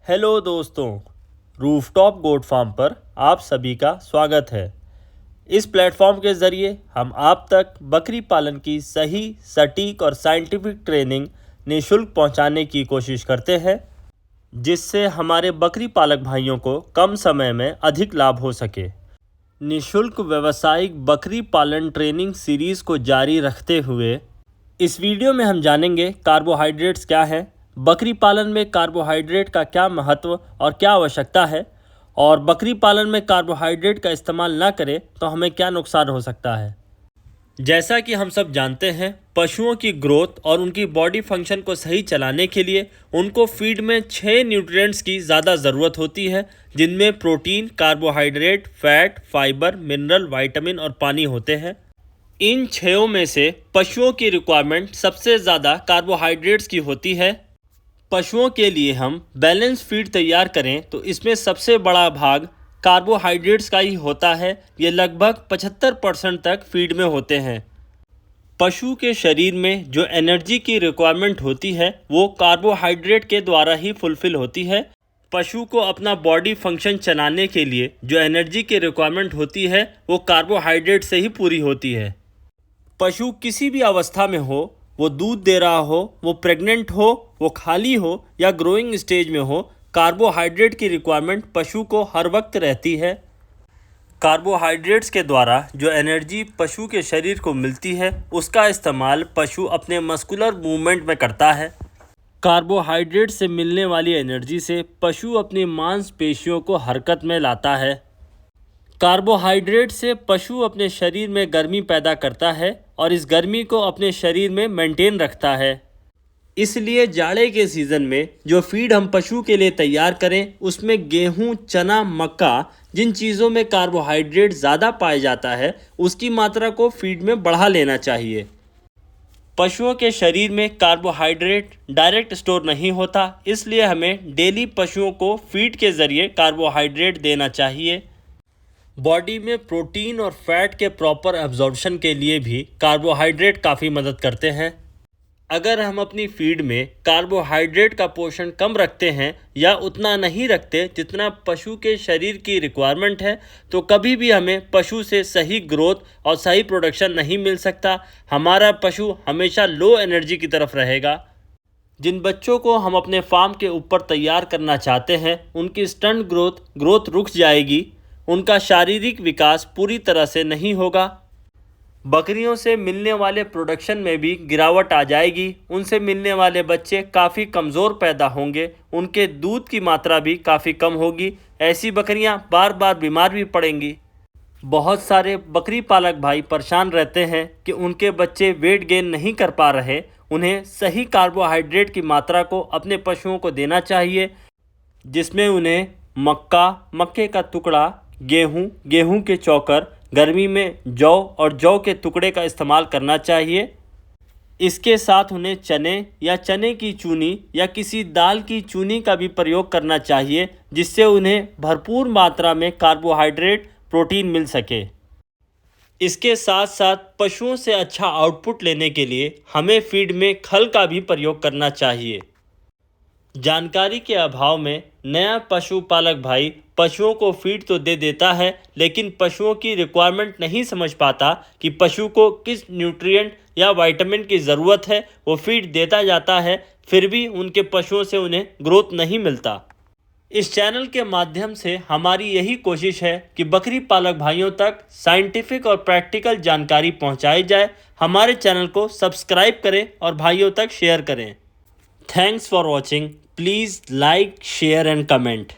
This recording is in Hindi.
हेलो दोस्तों, रूफटॉप गोट फार्म पर आप सभी का स्वागत है। इस प्लेटफॉर्म के ज़रिए हम आप तक बकरी पालन की सही, सटीक और साइंटिफिक ट्रेनिंग निःशुल्क पहुंचाने की कोशिश करते हैं, जिससे हमारे बकरी पालक भाइयों को कम समय में अधिक लाभ हो सके। निःशुल्क व्यावसायिक बकरी पालन ट्रेनिंग सीरीज़ को जारी रखते हुए इस वीडियो में हम जानेंगे कार्बोहाइड्रेट्स क्या हैं, बकरी पालन में कार्बोहाइड्रेट का क्या महत्व और क्या आवश्यकता है, और बकरी पालन में कार्बोहाइड्रेट का इस्तेमाल ना करें तो हमें क्या नुकसान हो सकता है। जैसा कि हम सब जानते हैं, पशुओं की ग्रोथ और उनकी बॉडी फंक्शन को सही चलाने के लिए उनको फीड में 6 न्यूट्रिएंट्स की ज़्यादा ज़रूरत होती है, जिनमें protein, carbohydrate, fat, fibre, mineral, vitamin और पानी होते हैं। इन 6 में से पशुओं की रिक्वायरमेंट सबसे ज़्यादा कार्बोहाइड्रेट्स की होती है। पशुओं के लिए हम बैलेंस फीड तैयार करें तो इसमें सबसे बड़ा भाग कार्बोहाइड्रेट्स का ही होता है। ये लगभग 75% तक फीड में होते हैं। पशु के शरीर में जो एनर्जी की रिक्वायरमेंट होती है वो कार्बोहाइड्रेट के द्वारा ही फुलफ़िल होती है। पशु को अपना बॉडी फंक्शन चलाने के लिए जो एनर्जी की रिक्वायरमेंट होती है वो कार्बोहाइड्रेट से ही पूरी होती है। पशु किसी भी अवस्था में हो, वो दूध दे रहा हो, वो प्रेग्नेंट हो, वो खाली हो या ग्रोइंग स्टेज में हो, कार्बोहाइड्रेट की रिक्वायरमेंट पशु को हर वक्त रहती है। कार्बोहाइड्रेट्स के द्वारा जो एनर्जी पशु के शरीर को मिलती है उसका इस्तेमाल पशु अपने मस्कुलर मूवमेंट में करता है। कार्बोहाइड्रेट से मिलने वाली एनर्जी से पशु अपनी मांसपेशियों को हरकत में लाता है। कार्बोहाइड्रेट से पशु अपने शरीर में गर्मी पैदा करता है और इस गर्मी को अपने शरीर में मेंटेन रखता है। इसलिए जाड़े के सीज़न में जो फीड हम पशु के लिए तैयार करें उसमें गेहूं, चना, मक्का, जिन चीज़ों में कार्बोहाइड्रेट ज़्यादा पाया जाता है उसकी मात्रा को फीड में बढ़ा लेना चाहिए। पशुओं के शरीर में कार्बोहाइड्रेट डायरेक्ट स्टोर नहीं होता, इसलिए हमें डेली पशुओं को फीड के ज़रिए कार्बोहाइड्रेट देना चाहिए। बॉडी में प्रोटीन और फैट के प्रॉपर एब्जॉर्प्शन के लिए भी कार्बोहाइड्रेट काफ़ी मदद करते हैं। अगर हम अपनी फीड में कार्बोहाइड्रेट का पोर्शन कम रखते हैं या उतना नहीं रखते जितना पशु के शरीर की रिक्वायरमेंट है, तो कभी भी हमें पशु से सही ग्रोथ और सही प्रोडक्शन नहीं मिल सकता। हमारा पशु हमेशा लो एनर्जी की तरफ रहेगा। जिन बच्चों को हम अपने फार्म के ऊपर तैयार करना चाहते हैं उनकी स्टंट ग्रोथ रुक जाएगी, उनका शारीरिक विकास पूरी तरह से नहीं होगा। बकरियों से मिलने वाले प्रोडक्शन में भी गिरावट आ जाएगी, उनसे मिलने वाले बच्चे काफ़ी कमज़ोर पैदा होंगे, उनके दूध की मात्रा भी काफ़ी कम होगी। ऐसी बकरियां बार बार बीमार भी पड़ेंगी। बहुत सारे बकरी पालक भाई परेशान रहते हैं कि उनके बच्चे वेट गेन नहीं कर पा रहे। उन्हें सही कार्बोहाइड्रेट की मात्रा को अपने पशुओं को देना चाहिए, जिसमें उन्हें मक्का, मक्के का टुकड़ा, गेहूं के चोकर, गर्मी में जौ और जौ के टुकड़े का इस्तेमाल करना चाहिए। इसके साथ उन्हें चने या चने की चूनी या किसी दाल की चूनी का भी प्रयोग करना चाहिए, जिससे उन्हें भरपूर मात्रा में कार्बोहाइड्रेट, प्रोटीन मिल सके। इसके साथ साथ पशुओं से अच्छा आउटपुट लेने के लिए हमें फीड में खल का भी प्रयोग करना चाहिए। जानकारी के अभाव में नया पशुपालक भाई पशुओं को फीड तो दे देता है, लेकिन पशुओं की रिक्वायरमेंट नहीं समझ पाता कि पशु को किस न्यूट्रिएंट या विटामिन की ज़रूरत है। वो फीड देता जाता है, फिर भी उनके पशुओं से उन्हें ग्रोथ नहीं मिलता। इस चैनल के माध्यम से हमारी यही कोशिश है कि बकरी पालक भाइयों तक साइंटिफिक और प्रैक्टिकल जानकारी पहुंचाई जाए। हमारे चैनल को सब्सक्राइब करें और भाइयों तक शेयर करें। Thanks for watching. Please like, share and comment.